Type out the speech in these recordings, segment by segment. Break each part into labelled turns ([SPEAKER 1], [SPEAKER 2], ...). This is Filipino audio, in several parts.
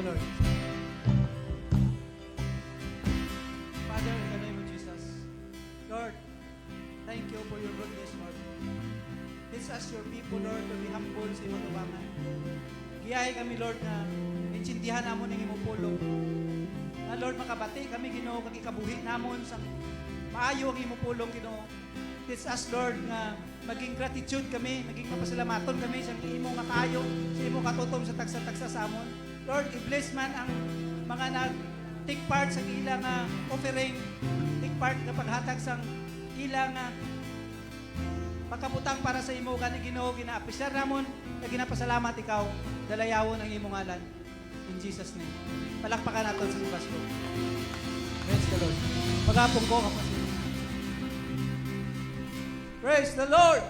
[SPEAKER 1] Lord. Father, in the name of Jesus, Lord, thank you for your goodness, Lord. Teach us your people, Lord, to be humble sa iyong tubangan. Giyahay kami, Lord, na intindihan namon ng imong pulong. Na, Lord, makabati kami, Ginoo, kag ikabuhi namon sa maayo ang imong pulong, Ginoo. Teach us, Lord, na maging gratitude kami, maging mapasalamaton kami sa imong kaayo, sa imong katutom sa tagsa-tagsa sa amon. Lord, i-bless man ang mga take part sa ilang offering, take part na paghatag sa ilang pagkabutang para sa imo gani Ginoo, ginaapisyar namon, na ginapasalamat ikaw, dalayawon ang imong ngalan. In Jesus' name. Palakpakan natin sa Pasko. Praise the Lord. Magapong ko kapatid. Praise the Lord!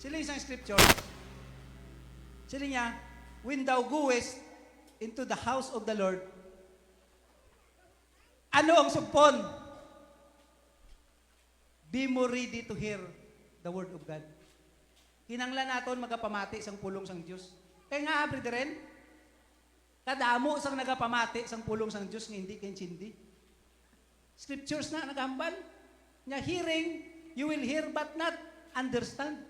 [SPEAKER 1] Sila isang scripture. Sila niya, when thou goest into the house of the Lord, ano ang supon? Be more ready to hear the word of God. Kinanglan naton magapamati sang pulong sang Diyos. Kaya nga, brethren, kadamo sang nagapamati sang pulong sang Diyos nga hindi kensindi. Scriptures na nagambal. Nga hearing, you will hear but not understand.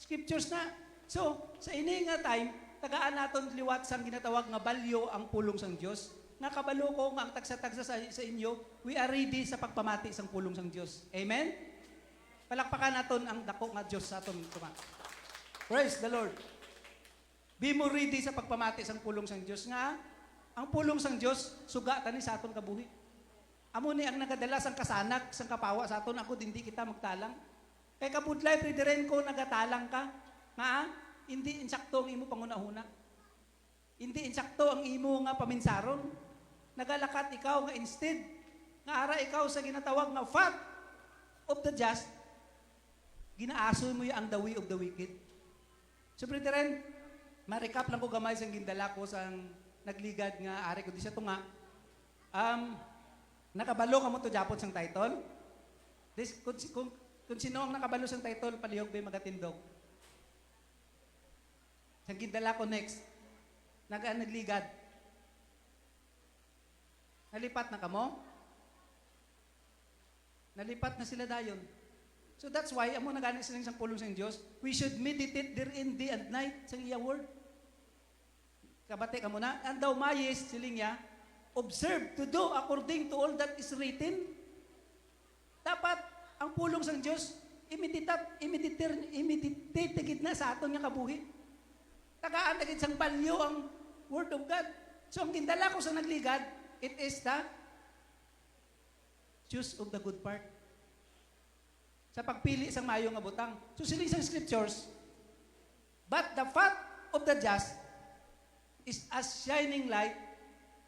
[SPEAKER 1] Scriptures na. So, sa ini nga time, tagaan naton liwat sang ginatawag nga balyo ang pulong sang Dios. Nga kabalo ko nga ang tagsa-tagsa sa inyo, we are ready sa pagpamati sang pulong sang Dios. Amen? Palakpakan naton ang dako nga Dios sa aton tuma. Praise the Lord. Be mo ready sa pagpamati sang pulong sang Dios nga ang pulong sang Dios sugatan ni sa aton kabuhi. Amo ni ang nagadala sang kasanak, sang kapawa sa aton, ako hindi kita magtalang. Kay kabudlay, brethren ko, nagatalang ka. Nga, hindi insakto ang imo pangunahuna. Hindi insakto ang imo nga paminsaron. Nagalakat ikaw nga instead, nga ara ikaw sa ginatawag nga fact of the just, ginaaso mo yung the way of the wicked. So, brethren, ma-recap lang ko gamay sang gindala ko sang nagligad nga ari ko di siya tunga. Nakabalo ka mo to Japon sang title. This, kung sino ang nakabalo sang title, palihog ba magatindog. Sang gindala ko next, nagligad. Nalipat na kamo? Nalipat na sila dayon. So that's why, amo nagani silang sang pulong sang Diyos, we should meditate therein day and night sang iya word. Kabate ka muna, and daw mayes, siling niya, observe to do according to all that is written. Dapat ang pulong sang Dios imitate na sa aton nga kabuhi. Tagaan tagid sang balyo ang word of God. So ang gindala ko sa nagligad, it is the choose of the good part. Sa pagpili sang maayong nga butang. So sila isang scriptures, but the path of the just is as shining light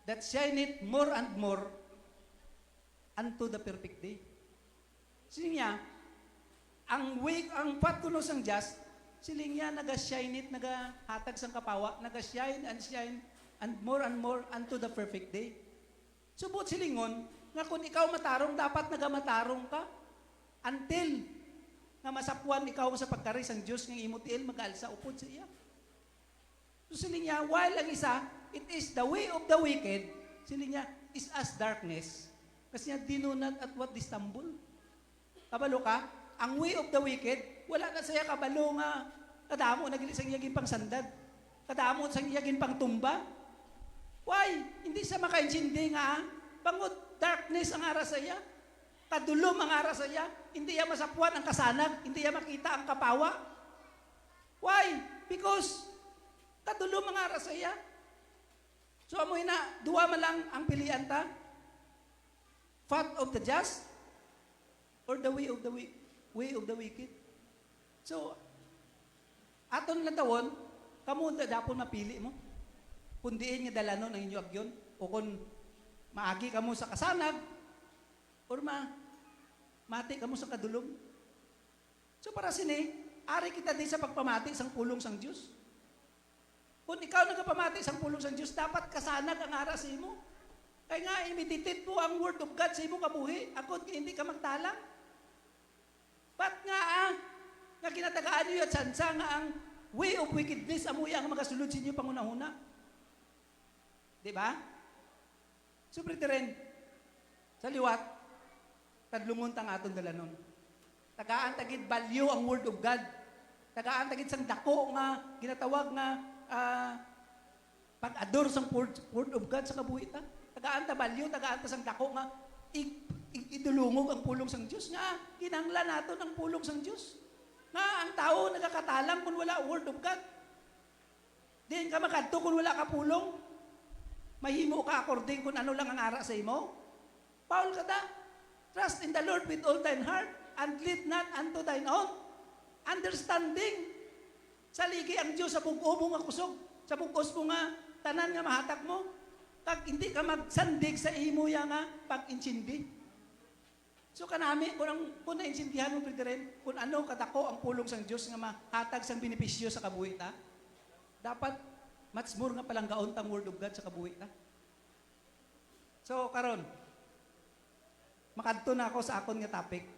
[SPEAKER 1] that shineth more and more unto the perfect day. Siling niya, ang path kuno sang just, siling niya naga-shine it, nagahatag sang kapawa, naga-shine and more unto the perfect day. Subot silingon, nga kung ikaw matarong, dapat nagamatarong ka until nga masapuan ikaw sa pagkari sang Diyos ng imutiil, mag-alsa upod sa iya. So siling niya, while ang isa, it is the way of the wicked, siling niya, is as darkness. Kasi niya, dinunat at what they stumble. Kabalo ka, ang way of the wicked, wala na saya kabalo nga, kadamo, nagili sang iyagin pang sandad. Kadamo sang iyagin pang tumba. Why? Hindi siya makaintindi nga, bangod darkness ang ara sa iya. Kadulom ang ara sa iya. Hindi iya masapuan ang kasanag. Hindi iya makita ang kapawa. Why? Because, kadulom ang ara sa iya. So amoy na, duwa man lang ang pilian ta. Path of the just or the way of the wicked. So, aton lang tawon, kamo dapon mapili mo. Kundiin nga dalanon ang inyo agyon. O kung maagi kamo sa kasanag, or mati kamo sa kadulom. So para sini, ari kita din sa pagpamati sang pulong sang Diyos. Kung ikaw nagpamati sang pulong sang Diyos, dapat kasanag ang ara sa imo. Kaya nga, imititit po ang word of God sa imo kabuhi. Ako, hindi ka magtalang. Ba't nga, nga kinatagaan niyo at sansa nga ang way of wickedness, amuya ang makasulod sa inyo pangunahuna. Di ba? So, brethren, sa liwat, tadlungon tang aton dalanon. Tagaan tagid value ang Word of God. Tagaan tagid sang dako nga, ginatawag nga, pag-adore sang Word of God sa kabuhitan. Tagaan ta value, tagaan ta sang dako nga, idulungog ang pulong sang Diyos. Nga, kinanglan nato ang pulong sang Diyos. Nga, ang tao nagakatalang kung wala Word of God. Diyan ka makadto kung wala ka pulong. Mahimo ka according kung ano lang ang ara sa imo. Paul ka ta. Trust in the Lord with all thine heart and lead not unto thine own understanding. Saligi ang Diyos sa bug-o mo nga kusog. Sa bug-os mo nga tanan nga mahatak mo. Kag hindi ka magsandig sa imo ya nga pag-insindi. So kanami, kung nainsindihan mo, brethren, kung ano katako ang pulong sang Diyos nga mahatag sang benepisyo sa kabuhita, dapat much more nga palang gaon tang Word of God sa kabuhita. So, karon, makadto na ako sa akon nga topic.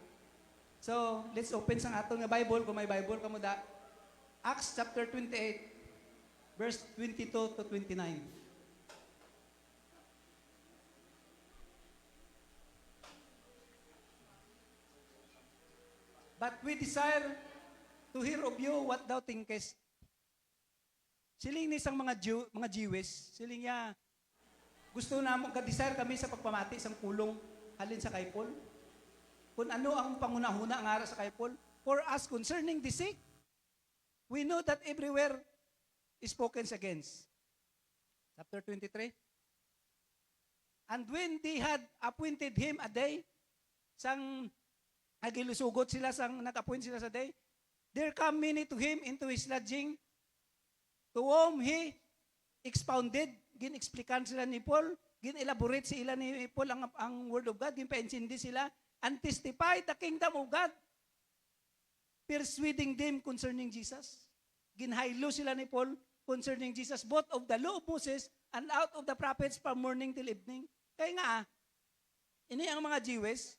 [SPEAKER 1] So, let's open sang aton nga Bible, kung may Bible kamo da. Acts chapter 28, verse 22 to 29. But we desire to hear of you what thou thinkest. Siling ni sang mga Jewish, siling niya, gusto na mag-desire kami sa pagpamati sang pulong halin sa kay Paul. Kung ano ang pangunahuna ang ara sa kay Paul. For us concerning the sick, we know that everywhere is spoken against. Chapter 23. And when they had appointed him a day, sang nagilusugot sila, sang nag-appoint sila sa day, there come many to him into his lodging, to whom he expounded, gin-explikan sila ni Paul, gin-elaborate sila ni Paul ang Word of God, gin-paintindi sila, and testify the kingdom of God, persuading them concerning Jesus. Ginhaylo sila ni Paul concerning Jesus, both of the law of Moses and out of the prophets from morning till evening. Kaya nga, ini ang mga Jews,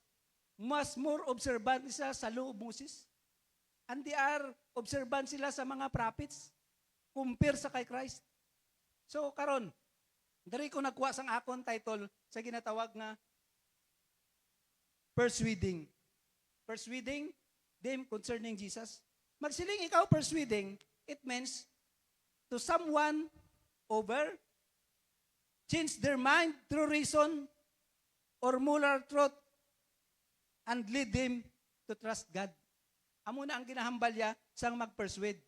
[SPEAKER 1] mas more observant sila sa law of Moses, and they are observant sila sa mga prophets, compare sa kay Christ. So, karon, dari ko nagkuha sang akon title sa ginatawag nga persuading. Persuading them concerning Jesus. Magsiling ikaw persuading, it means to someone over, change their mind through reason or moral truth and lead them to trust God. Amo na ang ginahambalya sang mag-persuade.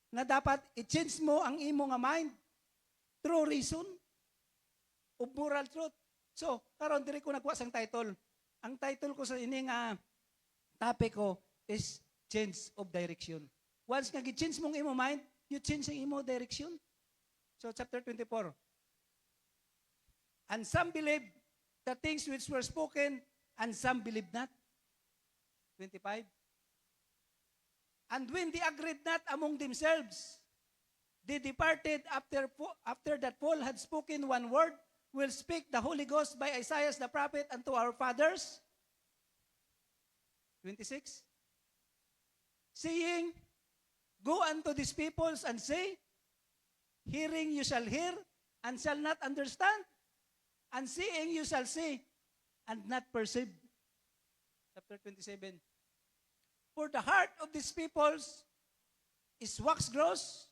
[SPEAKER 1] Na dapat i-change mo ang imo nga mind through reason of moral truth. So, karon diri ko nagkuha sang title. Ang title ko sa ini nga topic ko is change of direction. Once nga gi-change mong imo mind, you change ang imo direction. So, chapter 24. And some believed the things which were spoken, and some believed not. 25. And when they agreed not among themselves, they departed after that Paul had spoken one word, will speak the Holy Ghost by Isaiah the prophet unto our fathers. 26. Saying, go unto these peoples and say, hearing you shall hear, and shall not understand, and seeing you shall see, and not perceive. Chapter 27. For the heart of these peoples is wax gross,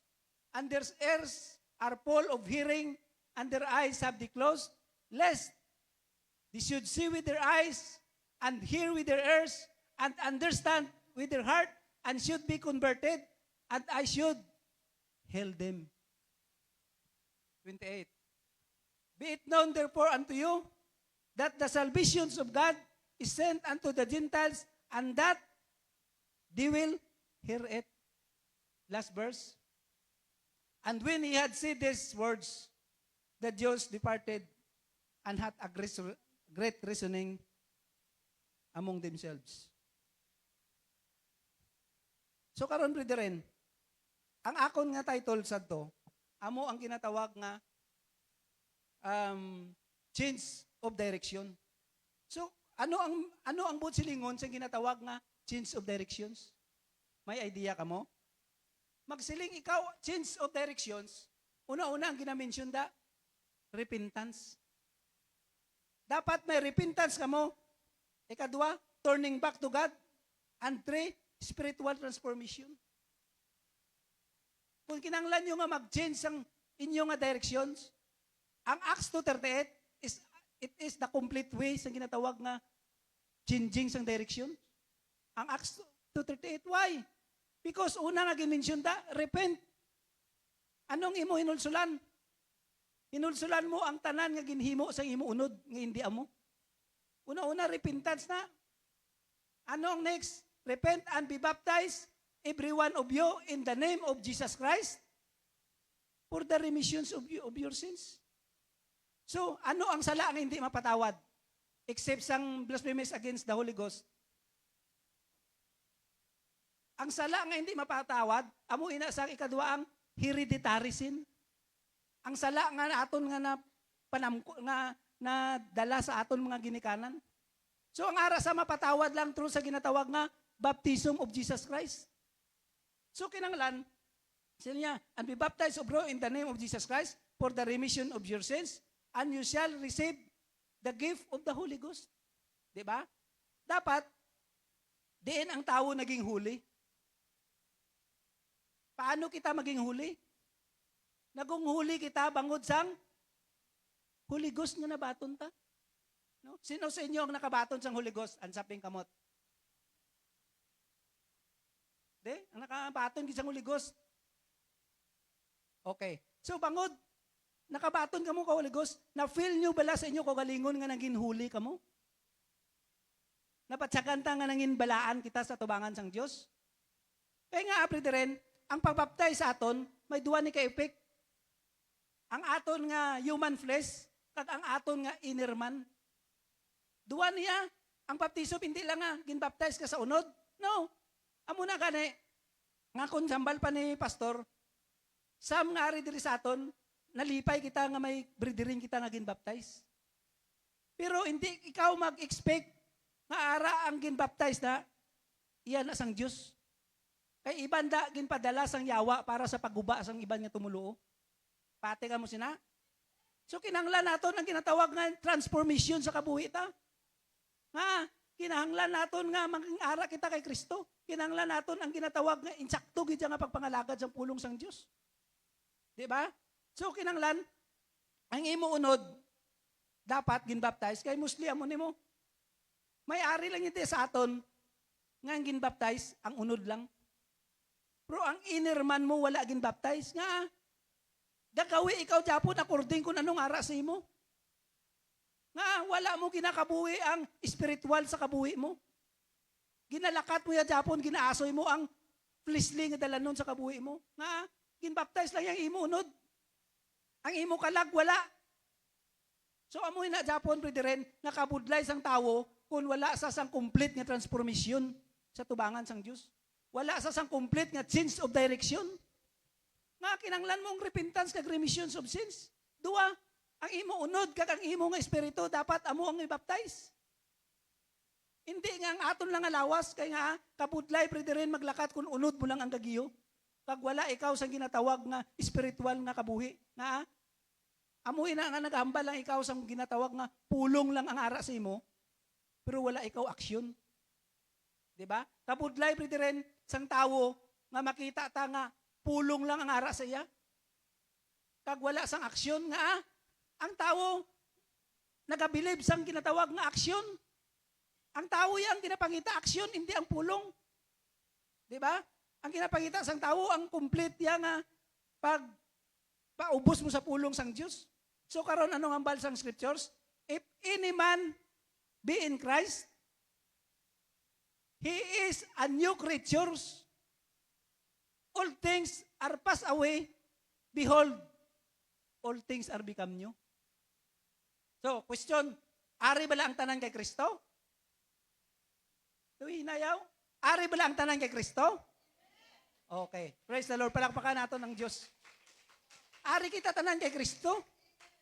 [SPEAKER 1] and their ears are full of hearing, and their eyes have they closed, lest they should see with their eyes, and hear with their ears, and understand with their heart, and should be converted, and I should heal them. 28. Be it known therefore unto you, that the salvation of God is sent unto the Gentiles, and that they will hear it. Last verse. And when he had said these words, the Jews departed and had a great reasoning among themselves. So karon brethren, ang akon nga title sa to, amo ang ginatawag nga change of direction. So ano ang buot silingon sa ginatawag nga change of directions? May idea ka mo? magsiling ikaw, change of directions, una-una ang ginamention da, repentance. Dapat may repentance ka mo. Ikadua, turning back to God. And three, spiritual transformation. Kung kinanglan nyo nga mag-change ang inyong nga directions, ang Acts 2:38 it is the complete way sa ginatawag nga changing sang direction. Ang Acts 2:38, why? Because una nga gimension ta, repent. Anong imo hinulsulan? Hinulsulan mo ang tanan nga ginhimo sa imo unod nga hindi amo. Una-una repentance na. Anong next? Repent and be baptized every one of you in the name of Jesus Christ for the remissions of your sins. So, ano ang sala ang hindi mapatawad? Except sang blasphemies against the Holy Ghost. Ang sala nga hindi mapatawad, amo ina sa ikadua ang hereditary sin. Ang sala nga aton nga na dala sa aton mga ginikanan. So, ang ara sa mapatawad lang through sa ginatawag nga baptism of Jesus Christ. So, kinanglan, sila niya, and be baptized of in the name of Jesus Christ for the remission of your sins, and you shall receive the gift of the Holy Ghost. Diba? Dapat, diin ang tao naging huli. Paano kita maging huli? Nagunghuli kita bangod sang Holy Ghost nga nabaton ta. No? Sino sa inyo ang nakabaton sang Holy Ghost? Ansaping kamot. Ang nakabaton sa Holy Ghost. Okay. So, bangod, nakabaton ka mo ka Holy Ghost, na-feel nyo bala sa inyo kagalingon nga naging huli ka mo? Napatsagan ta nga naging balaan kita sa tubangan sang Diyos? Kaya nga, apre rin, ang pagbaptize sa aton, may duwa ni ka-effect. Ang aton nga human flesh, kag ang aton nga inner man. Duwa niya, ang baptism, hindi lang nga, ginbaptize ka sa unod. No. Amo na gani, nga kung sambal pa ni pastor, sam nga ari diri sa aton, nalipay kita nga may bridering kita nga ginbaptize. Pero hindi ikaw mag-expect nga ara ang ginbaptize na, iyan na sang Diyos. Kay iban da ginpadala sang yawa para sa pagguba sang iban nga tumuluo. Pati ka mo sina. So kinahanglan naton ang ginatawag nga transformation sa kabuhi ta. Nga, kinahanglan naton nga maging ara kita kay Kristo. Kinahanglan naton ang ginatawag nga insakto gid nga pagpangalagad sang pulong sang Dios. Di ba? So kinahanglan ang imo unod dapat ginbaptize kay mostly amo nimo. May ari lang iti sa aton nga ang ginbaptize ang unod lang. Pero ang inner man mo wala ginbaptize nga. Gagawi ikaw Japon according kung anong ara sa imo. Nga wala mo kinakabuhi ang spiritual sa kabuhi mo. Ginalakat mo ya Japon, ginaasoy mo ang fleshly nga dalanon sa kabuhi mo. Nga ginbaptize lang yung imo unod. Ang imo kalag wala. So amoy na Japon pwede rin nakabudlay sang tawo kung wala sa sang complete nga transformation sa tubangan sang Diyos. Wala sa sang complete nga change of direction. Nga kinanglan mong repentance kag remissions of sins. Dua, ang imo unod kag ang imo nga espiritu dapat amo ang i-baptize. Hindi nga ang aton lang alawas kay nga kabudlay pwede rin maglakat kung unod mo lang ang gagiyo. Kag wala ikaw sang ginatawag nga spiritual nga kabuhi. Nga amoy na nga naghambal lang ikaw sang ginatawag nga pulong lang ang ara sa imo. Pero wala ikaw aksyon. 'Di ba? Kabudlay pwede rin sang tawo nga makita ta nga pulong lang ang ara sa iya. Kag wala sang aksyon nga ang tawo nagabilib sang ginatawag nga aksyon. Ang tao yang ginapangita aksyon, hindi ang pulong. 'Di ba? Ang ginapangita sang tao ang complete yang pag paubos mo sa pulong sang Dios. So karon anong hambal sang scriptures? If any man be in Christ, he is a new creature. All things are passed away. Behold, all things are become new. So, question, ari ba lang ang tanan kay Kristo? Tuwi hinayaw? Ari ba lang ang tanan kay Kristo? Okay. Praise the Lord. Palakpakan nato ng Diyos. Ari kita tanan kay Kristo.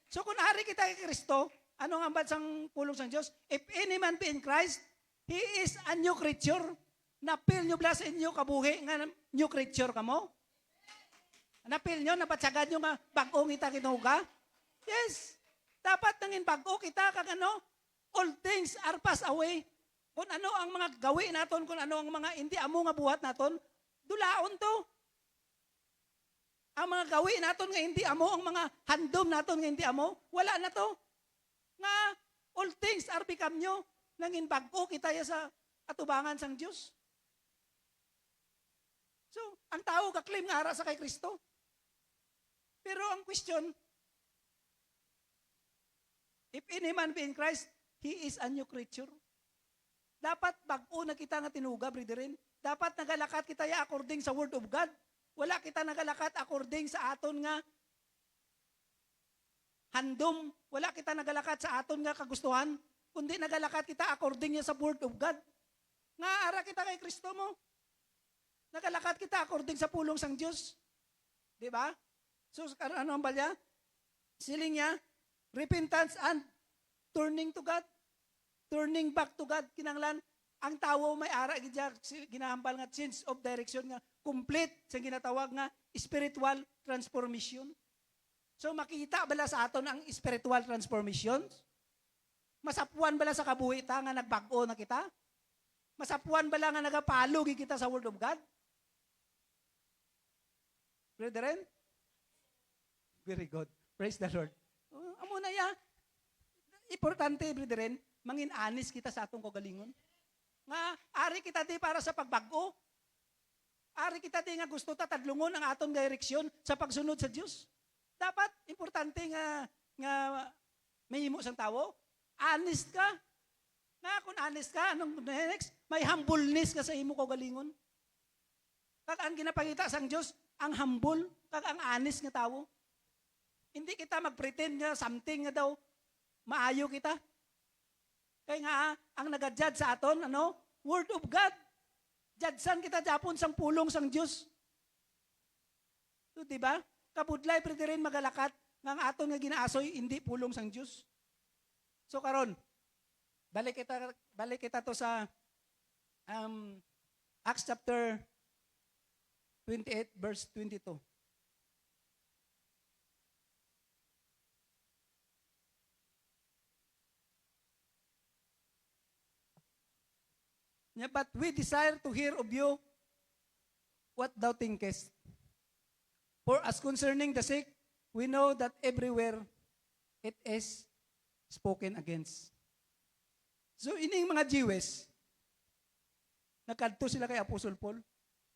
[SPEAKER 1] So kung ari kita kay Kristo, ano nga ba sang pulong sang Diyos? If any man be in Christ, he is a new creature. Napil nyo bla sa inyo kabuhi nga new creature ka mo? Napil nyo, napatsagad nyo nga, bago kita kinuga? Yes. Dapat nangin bago kita, kag ano, all things are passed away. Kung ano ang mga gawin naton, kung ano ang mga hindi amo nga buhat naton, dulaon to. Ang mga gawin naton nga hindi amo, ang mga handom naton nga hindi amo, wala na to. Nga, all things are become new. Nangin bago kita ya sa atubangan sang Diyos. So, ang tao kaklaim nga ara sa kay Kristo. Pero ang question, if any man be in Christ, he is a new creature. Dapat bago na kita nga tinuga, brethren. Dapat nagalakat kita ya according sa Word of God. Wala kita nagalakat according sa aton nga handom. Wala kita nagalakat sa aton nga kagustuhan. Kundi nagalakat kita according sa Word of God. Nga ara kita kay Kristo mo. Nagalakat kita according sa pulong sang Diyos. Di ba? So, ano ang balya? Siling niya, repentance and turning to God. Turning back to God. Kinanglan, ang tao may ara, ginahambal nga change of direction nga, complete sa ginatawag nga spiritual transformation. So, makita bala sa aton ang spiritual transformation? Masapuan bala sa kabuhi ta nga nagbago na kita? Masapuan bala nga nagapalo kita sa Word of God? Brethren? Very good. Praise the Lord. Amo na ya. Importante, brethren, mangin anis kita sa atong kagalingon. Nga, ari kita di para sa pagbago. Ari kita di nga gusto ta tadlungon ang atong direksyon sa pagsunod sa Dios. Dapat, importante nga may himo sang tawo. Honest ka. Nga, kung honest ka, anong next? May humbleness ka sa imo kagalingon. Kag ang ginapakita sang Dios, ang humble, kag ang honest nga tawo. Hindi kita mag-pretend nga something nga daw, maayo kita. Kaya nga, ang nag-judge sa aton, ano? Word of God. Judgean kita japon sang pulong sang Diyos. So, diba? Kabudlay, pwede rin magalakat nga ang aton nga ginaasoy, hindi pulong sang Diyos. So, karon, balik kita to sa Acts chapter 28, verse 22. Yeah, but we desire to hear of you what thou thinkest. For as concerning the sick, we know that everywhere it is spoken against. So, ining mga Jews, nagkadto sila kay Apostle Paul.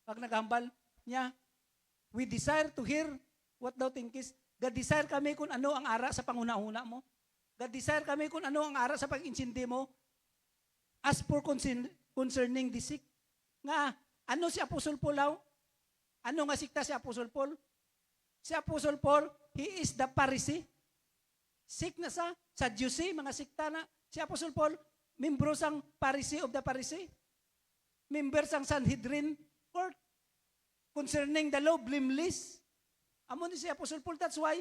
[SPEAKER 1] Pag naghambal niya, we desire to hear what thou thinkest. God-desire kami kung ano ang ara sa panguna-una mo. God-desire kami kung ano ang ara sa pag-insindi mo. As for concerning the sick. Nga, ano si Apostle Paul daw? Ano nga sikta si Apostle Paul? Si Apostle Paul, he is the Pharisee. Sick na sa Sadducee, mga sikta na. Si Apostle Paul, membro sang Pharisee of the Pharisee. Member sang Sanhedrin court. Concerning the law, blameless. Amo ni si Apostle Paul, that's why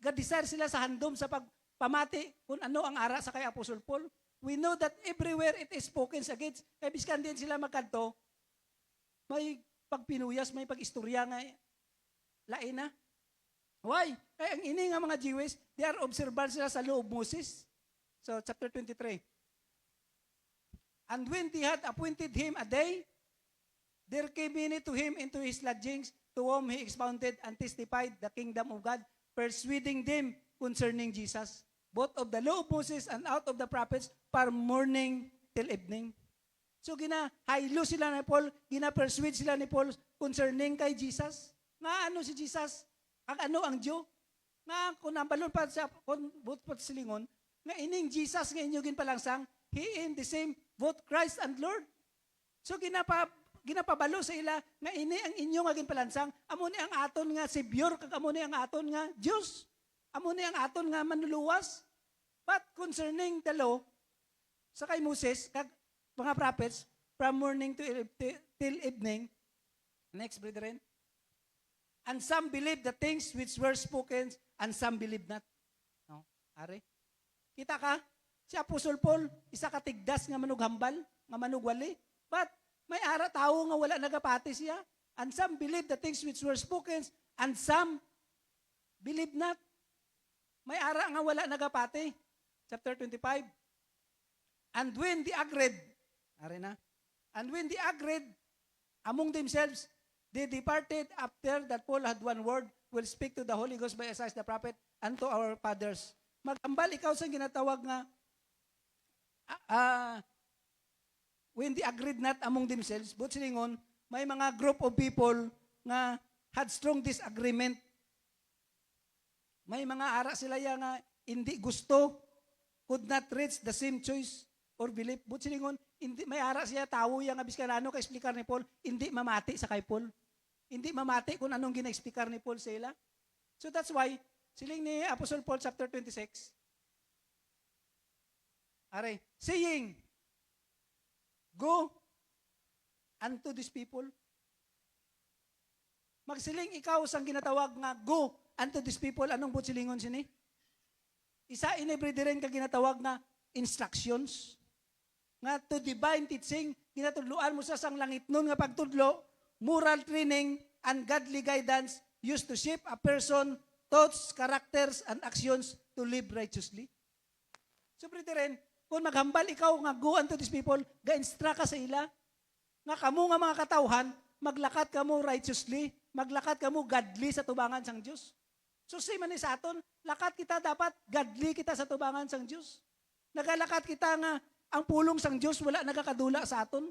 [SPEAKER 1] God-desire sila sa handom sa pagpamati kung ano ang ara sa kay Apostle Paul. We know that everywhere it is spoken against. Kaya biskan din sila magkanto, may pagpinuyas, may pag-istorya nga, lain na. Why? Kaya ang ini nga mga Jews, they are observant sila sa law of Moses. So, chapter 23. And when they had appointed him a day, there came many to him into his lodgings, to whom he expounded and testified the kingdom of God, persuading them concerning Jesus, both of the law of Moses and out of the prophets, from morning till evening. So, gina-haylo sila ni Paul, gina-persuade sila ni Paul concerning kay Jesus. Nga ano si Jesus? Ang ano ang Diyo? Nga kung nambalon pa sa both pa silingon, nga ining Jesus nga inyo ginpalangsang, he in the same both Christ and Lord. So, ginapabalo sa ila nga ini ang inyo nga ginpalansang, amo ni ang aton nga Savior, kag amo ni ang aton nga Dios. Amo ni ang aton nga manluluwas. But concerning the law, sa kay Moses, kag mga prophets, from morning till evening, next, brethren, and some believe the things which were spoken, and some believe not. No? Ari? Kita ka? Si Apostle Paul, isa ka tigdas nga manughambal, nga manugwali. But may ara tao nga wala nagapati siya. And some believe the things which were spoken, and some believe not. May ara nga wala nagapati. Chapter 25. And when they agreed, ari na, and when they agreed among themselves, they departed after that Paul had one word, will speak to the Holy Ghost by Isaiah the prophet and to our fathers. Magambal ikaw sa ginatawag nga, when they agreed not among themselves, but silingon, may mga group of people nga had strong disagreement. May mga ara sila ya nga hindi gusto, could not reach the same choice or belief. But silingon, hindi, may ara siya tao yang abiskanano ka explicar ni Paul, hindi mamati sa kay Paul. Hindi mamati kung anong gina-explicar ni Paul sa ila. So that's why, siling ni Apostle Paul chapter 26, are, saying, go unto these people. Magsiling ikaw sang ginatawag nga, go unto these people. Anong butsilingon sini? Isa inibrideren ka ginatawag nga instructions. Nga to divine teaching, ginatudloan mo sa sang langit nun nga pagtudlo, moral training and godly guidance used to shape a person, thoughts, characters, and actions to live righteously. So, brethren, kung maghambal ikaw nga go unto these people, ga-instruct ka sa ila, nga kamo nga mga katawhan, maglakat kamo righteously, maglakat kamo godly sa tubangan sang Diyos. So, same man sa aton, lakat kita dapat godly kita sa tubangan sang Diyos. Nagalakat kita nga ang pulong sang Diyos wala nagakadula sa aton.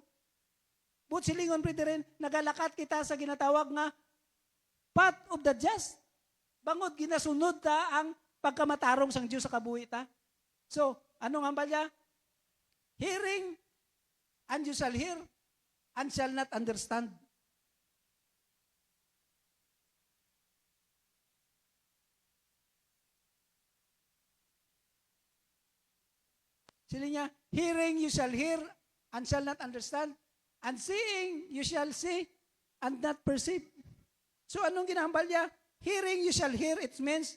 [SPEAKER 1] But silingon brethren, nagalakat kita sa ginatawag nga path of the just. Bangod ginasunod ta ang pagkamatarong sang Diyos sa kabuhi ta. So, anong hambal niya? Hearing, and you shall hear, and shall not understand. Sila niya, hearing you shall hear, and shall not understand, and seeing you shall see, and not perceive. So anong ginahambal niya? Hearing you shall hear, it means,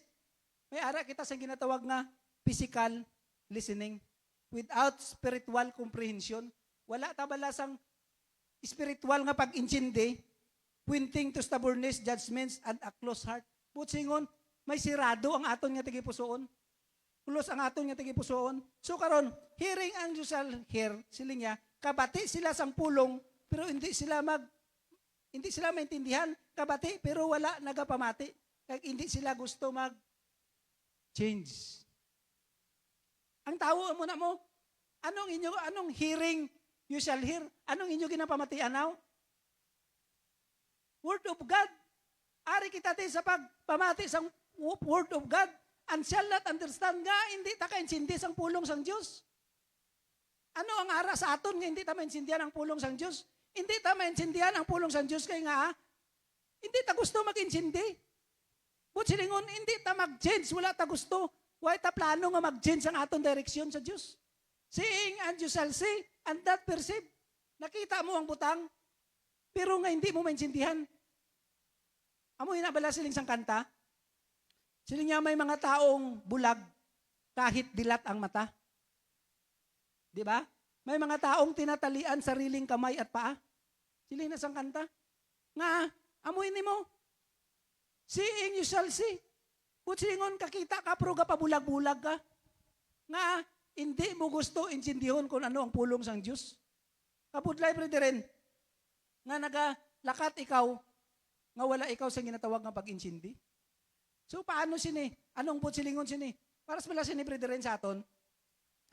[SPEAKER 1] may ara kita sa ginatawag nga physical listening, without spiritual comprehension. Wala tabalasang spiritual nga pag-intindi, pointing to stubbornness, judgments, and a close heart. Putsingon, may sirado ang aton nga tigipusoon. Close ang aton nga tigipusoon. So karon, hearing and you shall hear, siling niya, kabati sila sang pulong, pero hindi sila maintindihan, kabati, pero wala nagapamati. Kaya hindi sila gusto mag-change. Ang tao mo na mo, anong hearing you shall hear? Anong inyo ginapamatian now? Word of God. Ari kita sa pagpamati sang word of God, and shall not understand nga, hindi ta kaintindi sang pulong sang Diyos. Ano ang ara sa aton nga hindi ta maintindihan ang pulong sang Diyos? Hindi ta maintindihan ang pulong sang Diyos kay nga, hindi ta gusto mag-intindi. But silingon, hindi ta mag-change, wala ta gusto. Why ta plano nga mag-change ang aton direksyon sa Diyos? Seeing and you shall see, and not perceive. Nakita mo ang butang, pero nga hindi mo maintindihan. Amo inabala siling sang kanta, siling niya may mga taong bulag kahit dilat ang mata. Di ba? May mga taong tinatalian sariling kamay at paa. Siling na sang kanta. Nga, amoy ni mo. Seeing you shall see. Putsingon kakita ka pero pabulag-bulag ka. Nga, hindi mo gusto intindihon kung ano ang pulong sang Diyos. Kapudlay brethren, nga nagalakat ikaw, nga wala ikaw sa ginatawag nga pag-intindi. So paano sini? Anong putsilingon sini? Para sa pala sini brethren sa aton,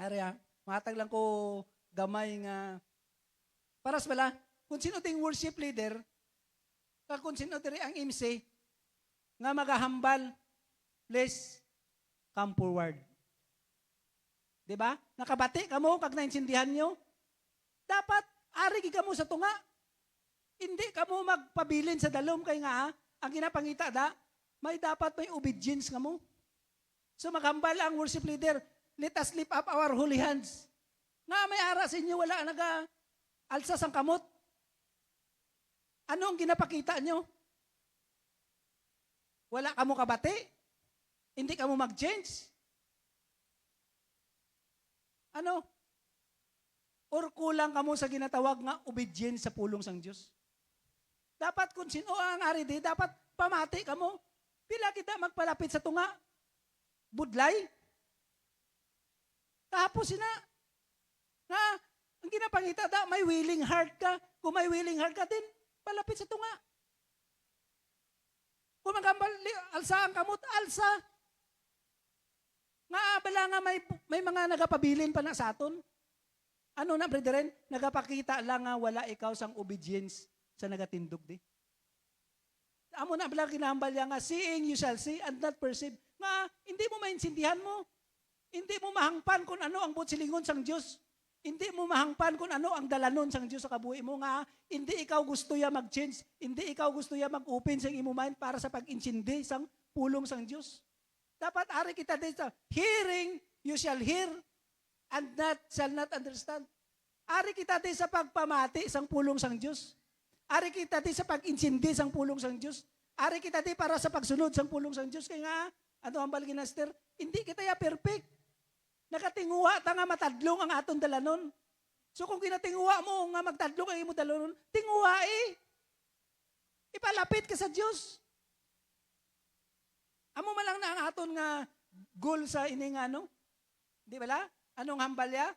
[SPEAKER 1] arya, matag lang ko gamay nga, para sa pala, kung sino ting worship leader, kung sino diri ang MC, nga magahambal, please come forward. Diba? Nakabati ka mo, kag naintindihan nyo, dapat arigi ka mo sa tunga. Hindi ka mo magpabilin sa dalom kay nga, ang ginapangita may dapat may obedience ka mo. So maghambal ang worship leader, let us lift up our holy hands. Nga may ara sa inyo, wala alsa sang kamot. Ano ang ginapakita nyo? Wala ka mo kabati? Hindi ka mo mag-change? Ano? Or kulang ka mo sa ginatawag nga obedience sa pulong sang Diyos? Dapat kung sino ang ari di, dapat pamati ka mo. Pila kita magpalapit sa tunga. Budlay. Tapos na. Nga, ang ginapangita da, may willing heart ka. Kung may willing heart ka din, palapit sa tunga. Kung magkambal, alsa ang kamot, alsa. Nga, bala nga may mga nagapabilin pa na sa aton. Ano na, brethren? Nagapakita lang nga wala ikaw sang obedience sa nagatindog di. Amo na bala kinahambal nga, seeing you shall see and not perceive. Nga, hindi mo maintindihan mo. Hindi mo mahangpan kung ano ang butsilingon sang Diyos. Hindi mo mahangpan kung ano ang dalanon sang Diyos sa kabuhi mo nga. Hindi ikaw gusto ya mag-change. Hindi ikaw gusto ya mag-open sang imo mind para sa pag-intindi sang pulong sang Diyos. Dapat ari kita dito. Hearing, you shall hear and shall not understand. Ari kita dito sa pagpamati sang pulong sang Diyos. Ari kita dito sa pag-intindi sang pulong sang Diyos. Ari kita dito para sa pagsunod sang pulong sang Diyos. Kaya nga, ano ang balginaster? Hindi kita ya perfect. Nakatinguha ta nga matadlong ang aton dalanon. So kung kinatinguha mo nga magtadlong ang imo dalanon, tinguha ipalapit ka sa Diyos. Amo man lang na ang aton nga goal sa ining ano? Di ba la? Anong hambalya?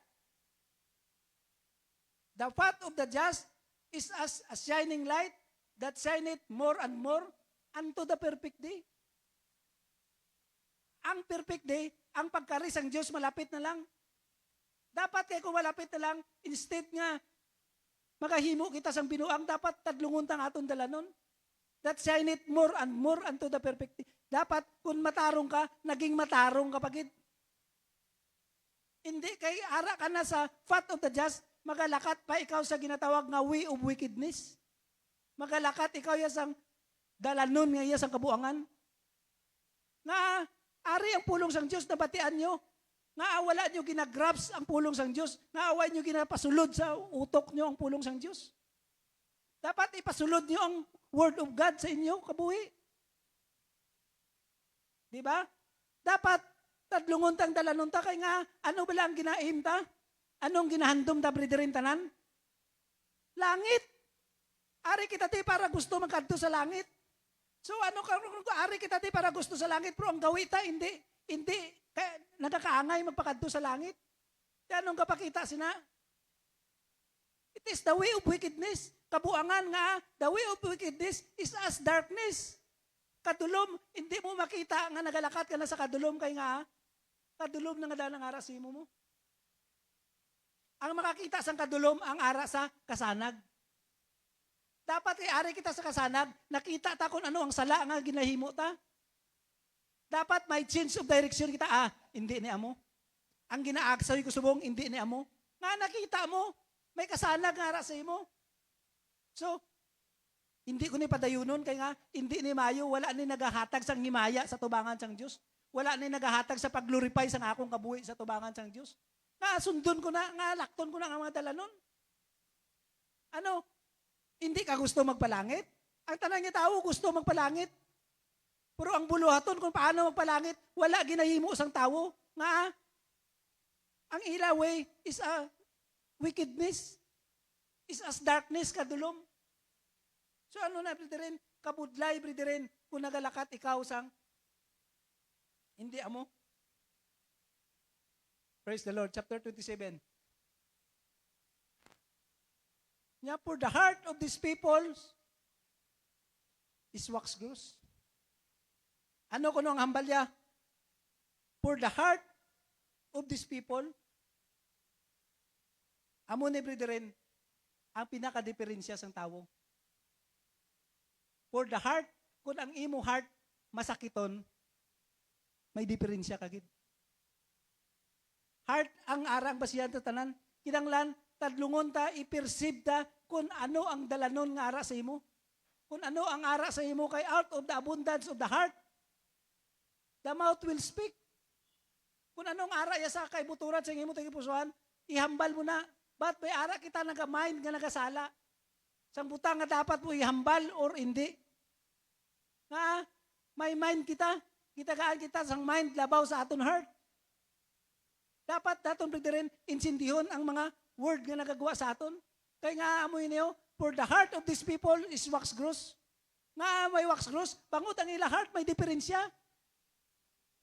[SPEAKER 1] The path of the just is as a shining light that shineth more and more unto the perfect day. Ang perfect day, ang pagkaris ang Diyos malapit na lang. Dapat kay kung malapit na lang, instead nga, magahimo kita sang binuang, dapat tadlungon tang aton dalanon. That shineth more and more unto the perfect day. Dapat, kung matarong ka, naging matarong ka pagid. Hindi, kay ara ka na sa path of the just, magalakat pa ikaw sa ginatawag nga way of wickedness. Magalakat ikaw yasang dalanon nga yasang kabuangan. Nga, ari ang pulong sang Diyos na batian nyo. Nga wala nyo ginagrabs ang pulong sang Diyos. Nga away nyo ginapasulod sa utok nyo ang pulong sang Diyos. Dapat ipasulod nyo ang Word of God sa inyo, kabuhi. Di ba? Dapat tadlungon tang dalanon ta kay nga ano ba lang ginaim ta? Anong ginahandom ta brethren tanan? Langit. Ari kita ti para gusto magkadto sa langit. So ano ka ari kita ti para gusto sa langit pero ang gawita hindi kaya nagakaangay magpakadto sa langit. Kaya anong kapakita sina? It is the way of wickedness. Kabuangan nga, the way of wickedness is as darkness. Kadulom, hindi mo makita nga nagalakat ka na sa kadulom kay nga, kadulom na nga ng ara sa imo mo. Ang makakita sa kadulom, ang ara sa kasanag. Dapat ari kita sa kasanag, nakita ta kung ano ang sala nga ginahimo ta. Dapat may change of direction kita. Hindi ni amo. Ang ginaagsaw ko subong, hindi ni amo. Nga nakita mo, may kasanag nga ara sa imo. So, hindi ko ni padayunon, kaya nga, hindi ni Mayo, wala ni nagahatag sang himaya sa tubangan sang Diyos. Wala ni nagahatag sa pag-glorify sang akong kabuhi sa tubangan sang Diyos. Nga, sundon ko na, nga, lakton ko na ang mga dalanon. Ano? Hindi ka gusto magpalangit? Ang tanang niya tao, gusto magpalangit. Pero ang buluhaton kung paano magpalangit, wala ginahimo sang tao. Nga, ang ila way is a wickedness. Is as darkness kadulom. So ano na, brethren? Kabudlay, brethren, kung nagalakat ikaw sang hindi amo. Praise the Lord. Chapter 27. Yeah, for the heart of these people is wax gross. Ano ko nung hambalya? For the heart of these people, amo ni brethren, ang pinaka-diferensya sang tao. For the heart, kung ang imo heart masakiton, may diferensya kagid. Heart ang arang basihan ta tanan, kinanglan tadlungon ta i-perceive ta kung ano ang dalanon nga ara sa imo. Kung ano ang ara sa imo kay out of the abundance of the heart, the mouth will speak. Kung anong ara ya sa kay buturan sa imo tagipusohan, ihambal mo na. But may ara kita nagamind nga nagasala. Sang butang nga dapat mo ihambal or hindi. Nga, may mind kita. Kita sang mind labaw sa aton heart. Dapat daton brethren, insindihon ang mga word nga nagagawa sa aton. Kaya nga amoy niyo, for the heart of these people is wax gross. Nga may wax cross, bangot ang ila heart, may diferensya.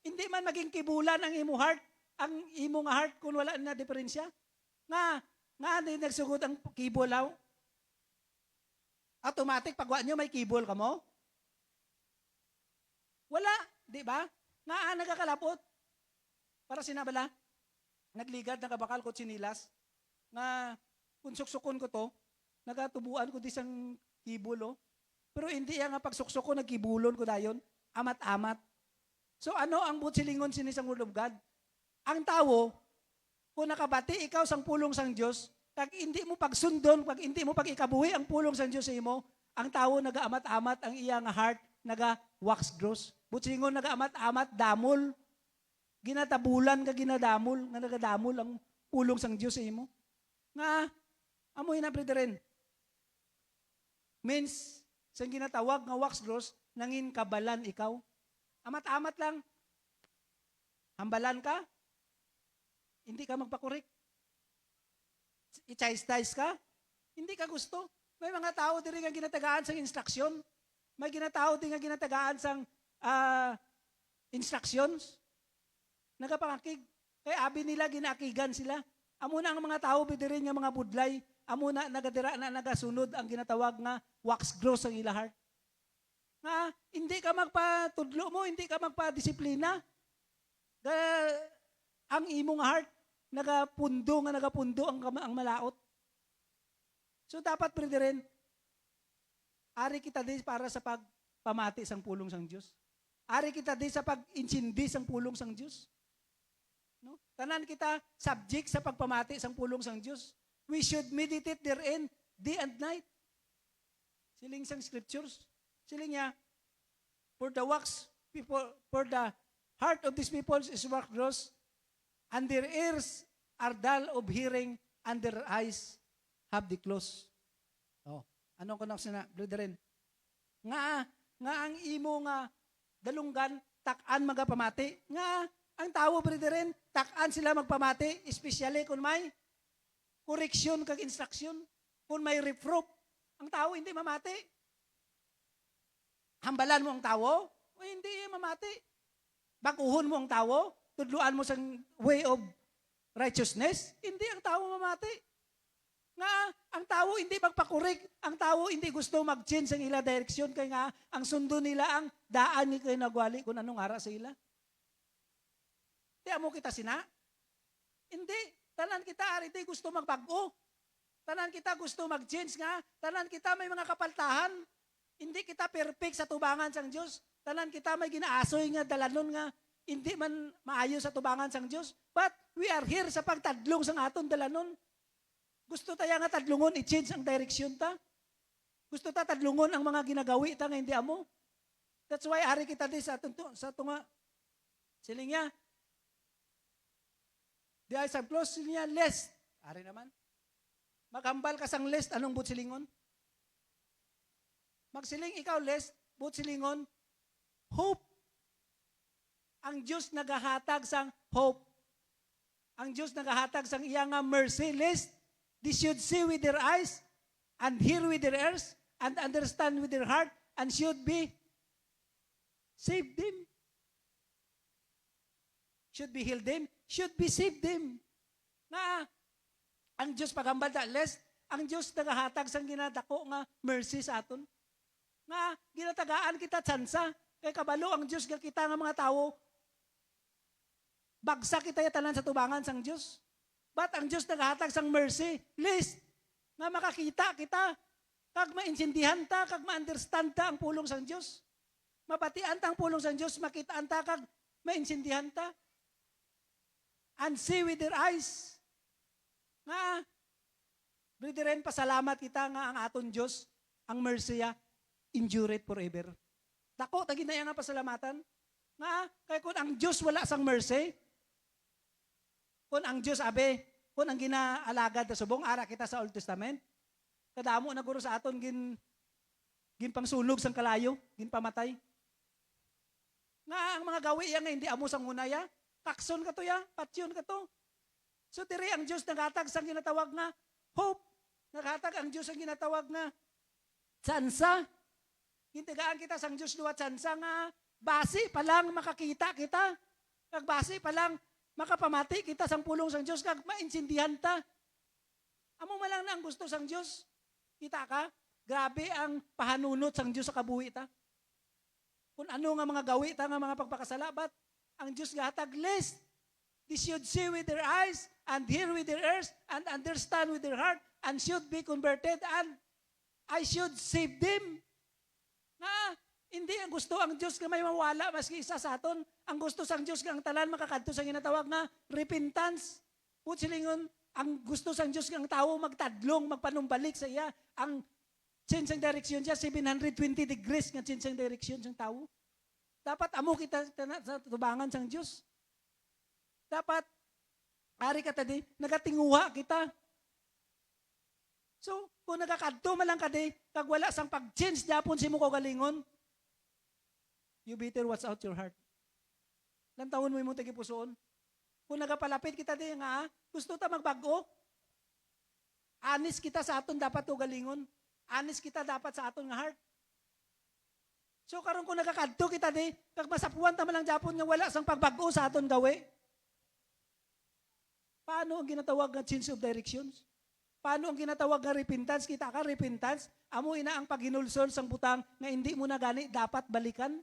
[SPEAKER 1] Hindi man maging kibulan ang imo heart, ang imo nga heart kung wala na diferensya. Nga hindi nagsugod ang kibol law. Automatic, pagwa nyo may kibol ka mo? Wala, di ba? Nga nagakalapot. Para sinabala, nagligad, nagabakal ko sinilas, nga kung suksukon ko to, nagatubuan ko disang kibol, oh. Pero hindi nga pagsuksok ko, nagkibulon ko dayon, amat-amat. So ano ang butsilingon sinisang Word of God? Ang tao, kung nakabati ikaw sang pulong sang Diyos, kag hindi mo pagsundon, kag hindi mo pag-ikabuhi ang pulong sang Diyos sa imo, ang tao nagaamat-amat ang iya nga heart, naga-wax gross. Butsilingon nagaamat-amat, damol. Ginatabulan ka ginadamol, nga nagadamol ang pulong sang Diyos sa imo. Nga, amoy na brethren. Means, sa ginatawag nga wax gross, nangin kabalan ikaw. Amat-amat lang. Hambalan ka, hindi ka magpakurik. I-chastise ka, hindi ka gusto. May mga tao din nga ginatagaan sang instruksyon. May ginatao din nga ginatagaan sang instructions. Nagapangakig. Kaya abi nila, ginakigan sila. Amo na ang mga tao, bidirin nga mga budlay, amo na nagadira na nagasunod ang ginatawag nga wax gross ang ila heart. Nga, hindi ka magpatudlo mo, hindi ka magpadisiplina. Ang imong heart, nagapundo ang malaot. So dapat, bidirin, ari kita din para sa pagpamati sang pulong sang Diyos. Ari kita din sa pag-insindi sang pulong sang Diyos. No? Tanan kita subject sa pagpamati sang pulong sang Diyos. We should meditate therein day and night. Siling sang scriptures. Siling niya, for the heart of these people is wax gross, and their ears are dull of hearing, and their eyes have the close. Oh, ano ko nang sina, brethren? Nga ang imo nga dalunggan, takan magapamati. Nga, ang tao, brethren, takan sila magpamati, especially kung may correction kag instruction, kung may reproof, ang tao hindi mamati. Hambalan mo ang tao, o hindi mamati. Baguhon mo ang tao, tudluan mo sa way of righteousness, hindi ang tao mamati. Nga, ang tao hindi magpakurik, ang tao hindi gusto mag-change ang ila direksyon, kaya nga, ang sundo nila ang daan ni kayo nagwali kung anong ara sa ila. Di mo kita sina? Hindi. Tanan kita, ariti gusto magbago. Tanan kita gusto mag-change nga. Tanan kita may mga kapaltahan. Hindi kita perfect sa tubangan sang Diyos. Tanan kita may ginaasoy nga dalanon nga hindi man maayo sa tubangan sang Diyos. But we are here sa pagtadlong sang aton dalanon. Gusto tayo nga tadlungon, i-change ang direksyon ta. Gusto ta tadlungon ang mga ginagawi ta nga hindi amo. That's why ari kita di sa tunga. Siling niya, di ay sa close niya, lest. Ari naman. Maghambal ka sang lest, anong butsilingon? Magsiling ikaw lest, butsilingon, hope. Ang Diyos nagahatag sang hope. Ang Diyos nagahatag sang iya nga mercy lest. They should see with their eyes, and hear with their ears, and understand with their heart, and should be save them. Should be heal them, should be save them. Na ang Diyos paghambal ta lest, ang Diyos nagahatag sang ginadako nga mercy sa aton. Nga ginatagaan kita tsansa, kay kabalo ang Diyos nga kita nga mga tao, bagsak kita tanan sa tubangan sang Diyos. But ang Diyos nagahatag sang mercy, lest nga makakita kita, kag maintindihan ta, kag ma-understand ta ang pulong sang Diyos. Mapatian ta ang pulong sang Diyos, makitaan ta, kag maintindihan ta. And see with their eyes. Nga, brethren, pasalamat kita nga ang aton Diyos, ang mercy endure forever. Dako, tagi na nga pasalamatan. Nga, kaya kung ang Diyos wala sang mercy, kung ang Diyos abe, kung ang ginaalagad na subong, ara kita sa Old Testament, kadamo na guro sa aton, gin pangsulog sang kalayo, gin pamatay. Nga, ang mga gawi nga hindi amo sang unaya, kakson ka to patyon ka to. So diri ang Diyos naghatag sang ginatawag nga hope. Naghatag ang Diyos ang ginatawag nga tsansa. Gintigaan kita sang Diyos luwat sansa nga basi pa lang makakita kita. Kag basi pa lang makapamati kita sang pulong sang Diyos kag maintindihan ta. Amo man lang na ang gusto sang Diyos. Kita ka? Grabe ang pahanunot sang Diyos sa kabuhi ta. Kung ano nga mga gawi ta nga mga pagpakasalabat, ang Diyos gahatag list. They should see with their eyes and hear with their ears and understand with their heart and should be converted and I should save them. Nga, hindi ang gusto ang Diyos nga may mawala maski isa sa aton. Ang gusto sang Diyos nga ang talan makakadto sa ginatawag nga repentance. Silingon, ang gusto sang Diyos nga ang tao magtadlong, magpanumbalik sa iya. Ang change ang direksyon siya, 720 degrees nga change ang direksyon sang tao. Dapat amo kita sa tubangan sang Diyos. Dapat, ari ka tadi, nagatinguha kita. So, kung nagakadto man lang kadi, kag wala sang pag-change dapon si mo galingon, you better watch out your heart. Lantawon mo imong tagipusoon. Kung nagapalapit kita di nga, gusto ta magbago, honest kita sa aton dapat to galingon. Honest kita dapat sa aton nga heart. So karon kung nagakadto kita di, kag masapuan ta man lang dapon nga wala sang pagbago sa aton gawi. Paano ang ginatawag nga change of directions? Paano ang ginatawag nga repentance? Kita ka, repentance, amo ina ang paghinulson sang butang nga hindi mo na gani dapat balikan.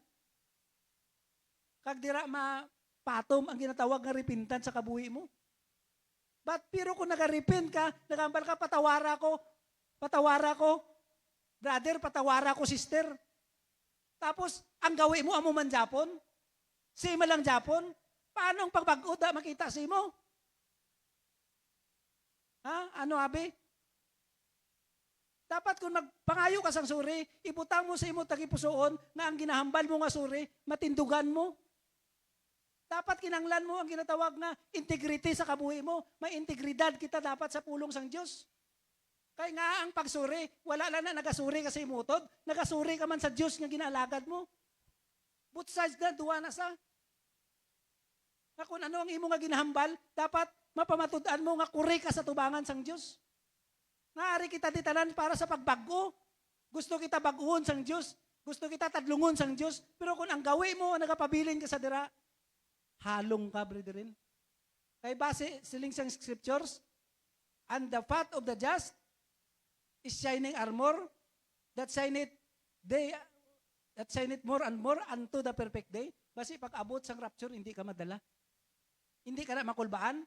[SPEAKER 1] Kag dira mapatom ang ginatawag nga repentance sa kabuhi mo. But pero kung nagarepent ka, nagambal ka, patawara ko, brother, patawara ko, sister. Tapos, ang gawi mo, amo man Japon, sima lang Japon, paano ang pagbago da makita si mo? Ha? Ano abi? Dapat kung magpangayo ka sang suri, ibutang mo sa imo tagipusoon na ang ginahambal mo nga suri, matindugan mo. Dapat kinanglan mo ang ginatawag na integrity sa kabuhi mo. May integridad kita dapat sa pulong sang Diyos. Kaya nga ang pagsuri, wala lang na nagasuri kasi imutod, nagasuri ka man sa Diyos nga ginaalagad mo. Both sides na, duwa na sa. Na kung ano ang imo nga ginahambal, dapat mapamatudan mo nga kuri ka sa tubangan sang Diyos. Naari kita ditanan para sa pagbago. Gusto kita baguhon sang Diyos. Gusto kita tadlungon sang Diyos. Pero kung ang gawi mo, nagapabilin ka sa dira, halong ka, brethren. Kaya base siling sang scriptures, and the path of the just is shining armor that shineth more and more unto the perfect day. Basi pag abot sang rapture, hindi ka madala. Hindi ka na makulbaan.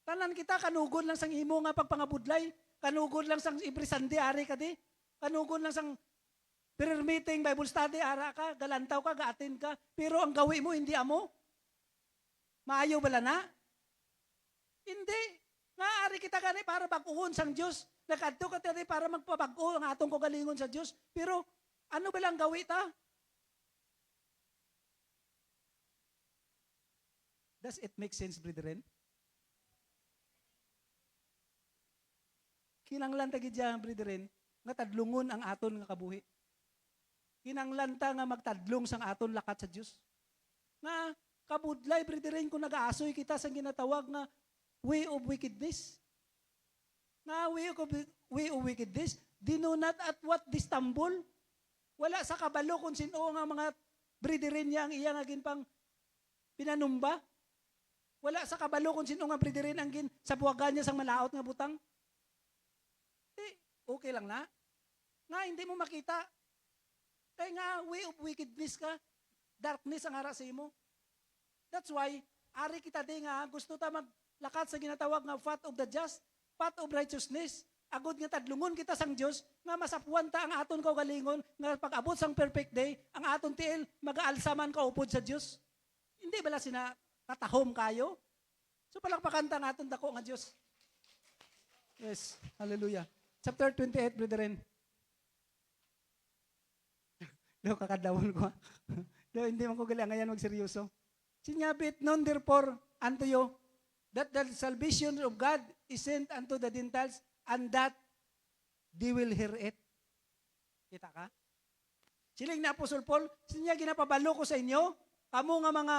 [SPEAKER 1] Tanan kita, kanugod lang sang imo nga pagpangabudlay. Kanugod lang sang every Sunday, ari ka di. Kanugod lang sang prayer meeting, Bible study, ara ka, galantaw ka, gaatin ka. Pero ang gawi mo, hindi amo. Maayo bala na? Hindi. Nga, ari kita gani para baguhon sang Diyos. Nakadto ka tari para magpabago ang atong kagalingon sa Diyos. Pero, ano ba lang gawi ta? Does it make sense, brethren? Kinanglan ta gid diyan, brethren, nga tadlungon ang aton nga kabuhi. Kinanglan ta nga magtadlong sang aton lakat sa Dios. Nga kabudlay, brethren, kung nag-aasoy kita sa ginatawag nga way of wickedness. Nga way of wickedness, dinunat at what they stumble. Wala sa kabalo kung sino nga mga brethren niya ang iya nga ginpang pinanumba. Wala sa kabalo kung sino nga brethren ang gin sa buwagan niya sang malaot nga butang. Okay lang na. Nga, hindi mo makita. Kaya nga, way of wickedness ka. Darkness ang hara sa imo. That's why, ari kita di nga, gusto ta maglakat sa ginatawag nga path of the just, path of righteousness. Agod nga tadlungon kita sang Diyos, nga masapuan ta ang aton kaugalingon, nga pag-abot sang perfect day, ang aton tiil, mag-aalsaman ka upod sa Diyos. Hindi bala sina katahom kayo? So palakpakanta nga aton dako nga Diyos. Yes, hallelujah. Chapter 28, brethren. Daw kakadawon ko. Daw hindi man ko galang ngayon magseryoso. Sinyabit, non therefore unto you, that the salvation of God is sent unto the Gentiles, and that they will hear it. Kita ka? Siling na Apostle Paul, sinya ginapabalo ko sa inyo, kamo nga mga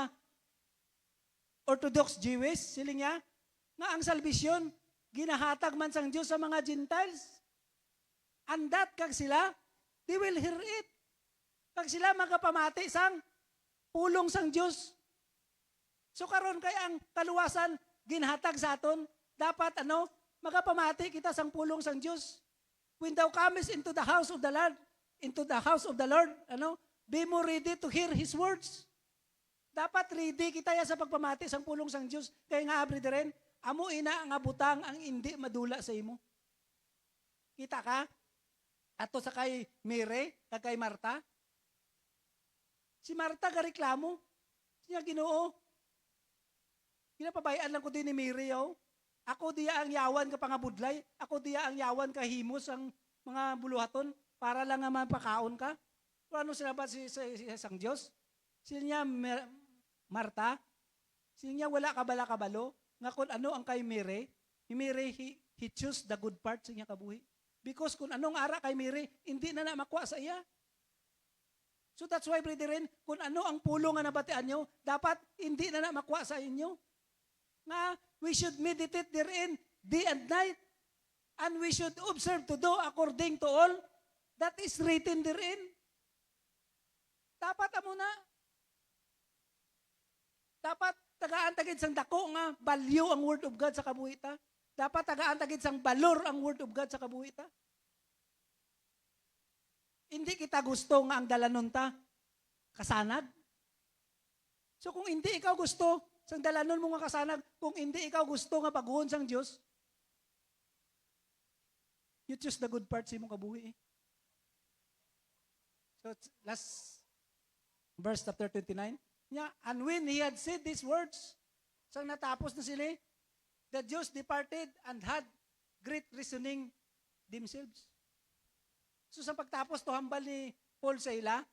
[SPEAKER 1] Orthodox Jewish, siling niya, nga ang salvation, ginahatag man sang Diyos sa mga Gentiles. Andat kag sila, they will hear it. Pag sila magapamati sang pulong sang Diyos. So karon kay ang kaluwasan ginhatag sa aton, dapat magapamati kita sang pulong sang Diyos. When thou comest into the house of the Lord, be mo ready to hear His words. Dapat ready kita ya sa pagpamati sang pulong sang Diyos. Kaya nga, brethren, amo ina nga butang ang hindi madula sa imo. Kita ka? Ato sa kay Mire, kay Marta. Si Marta gareklamo. Siya Ginoo. Ginapabayaan lang ko din ni Mire, Ako diya ang yawan ka pangabudlay. Ako diya ang yawan ka himos ang mga buluhaton para lang nga mapakaon ka. Pero ano sinabat si sang Diyos? Sila niya, Marta, sila niya wala kabalo, nga kung ano ang kay Mire, he choose the good part sa niya kabuhi. Because kung anong ara kay Mire, hindi na makuha sa iya. So that's why, brethren, kung ano ang pulong nga nabatian nyo, dapat hindi na makuha sa inyo. Nga, we should meditate therein day and night. And we should observe to do according to all that is written therein. Dapat amo na. Dapat tagaan tagid sang dako nga value ang word of God sa kabuhita. Dapat tagaan tagid sang valor ang word of God sa kabuhita. Hindi kita gusto nga ang dalanon ta kasanag. So kung hindi ikaw gusto sang dalanon mo nga kasanag, kung hindi ikaw gusto nga paguhon sang Dios, you choose the good part sa imong kabuhi. So last verse chapter 29. Yeah, and when he had said these words, sang natapos na sila, the Jews departed and had great reasoning themselves. So sa pagtapos to hambal ni Paul sa ila,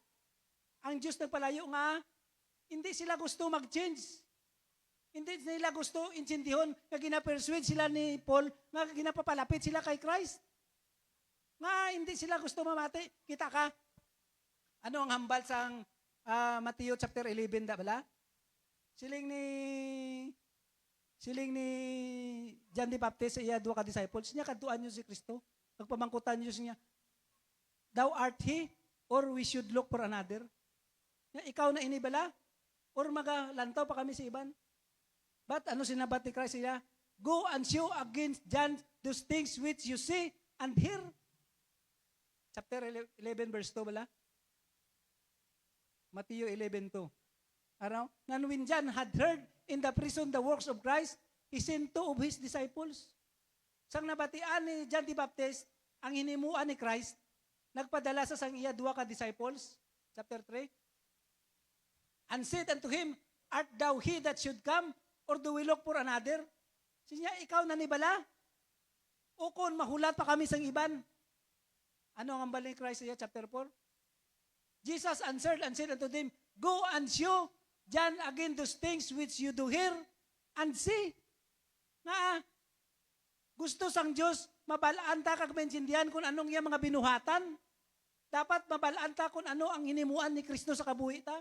[SPEAKER 1] ang Diyos nagpalayo nga, hindi sila gusto mag-change. Hindi nila gusto insindihon nga ginapersuade sila ni Paul nga ginapapalapit sila kay Christ. Nga hindi sila gusto mamati. Kita ka, ano ang hambal sang Matthew chapter 11 da bala? Siling ni John the Baptist sa iya duha ka disciples niya kadtuan niyo si Kristo. Pagpamangkutan niyo niya, thou art he or we should look for another? Nga, ikaw na ini bala or magalantaw pa kami sa iban? But ano sinabat ni Christ niya? Go and show against John those things which you see and hear. Chapter 11 verse 2 bala? Matthew 11:2. And when John had heard in the prison the works of Christ, he sent two of his disciples. Sang nabatian ni John the Baptist, ang hinimuan ni Christ, nagpadala sa sang iya duha ka disciples, chapter 3, and said unto him, art thou he that should come, or do we look for another? Sinya, ikaw na nibala? O kung mahulat pa kami sang iban? Ano ang ambal ni Christ sa iya, chapter 4? Jesus answered and said unto them, go and show John again those things which you do hear and see. Nga, gusto sang Diyos, mabalaan ta kag maintindihan kung anong iya mga binuhatan. Dapat mabalaan ta kung ano ang hinimuan ni Kristo sa kabuhi ta.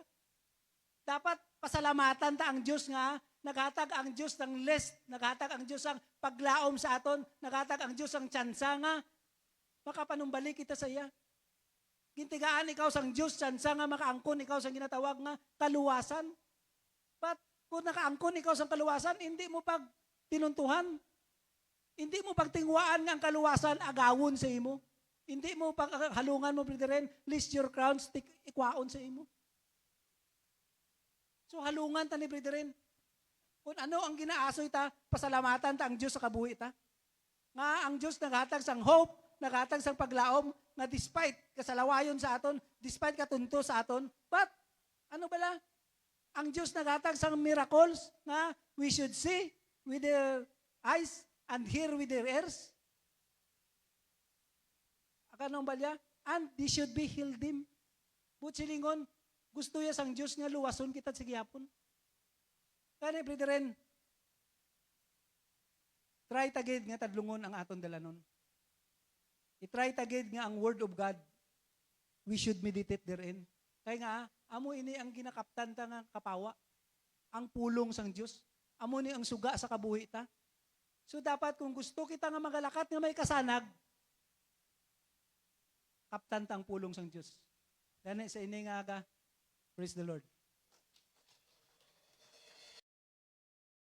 [SPEAKER 1] Dapat pasalamatan ta ang Diyos nga, naghatag ang Diyos ng lest, naghatag ang Diyos ang paglaom sa aton, naghatag ang Diyos ang tsansa nga, makapanumbalik kita sa iya. Gintigaan ikaw sang Diyos, tsansa nga makaangkon ikaw sang ginatawag nga kaluwasan. But kung nakaangkon ikaw sang kaluwasan, hindi mo pag tinuntuhan. Hindi mo pagtingwaan nga ang kaluwasan agawon sa imo. Hindi mo pag halungan mo, brethren, list your crowns, ikwaon sa imo. So halungan ta ni brethren. Kung ano ang ginaasoy ta, pasalamatan ta ang Diyos sa kabuhi ta. Nga ang Diyos naghatag sang hope, naghatag sang paglaom, nga despite kasalawayon sa aton, despite katunto sa aton, but ano bala? Ang Diyos naghatag sang miracles nga we should see with their eyes and hear with their ears. Akanong balya? And they should be healed him. Butsilingon, gusto ya sang Diyos nga luwason kita sa gihapon. Kani, brethren, try tagid nga tadlungon ang aton dalanon. I-try tagid nga ang Word of God, we should meditate therein. Kaya nga, amo ini ang ginakaptan ta nga kapawa, ang pulong sang Diyos. Amo ni ang suga sa kabuhi ta. So dapat kung gusto kita nga magalakat nga may kasanag, kaptan tang pulong sang Dios. Dani sa ini nga aga. Praise the Lord.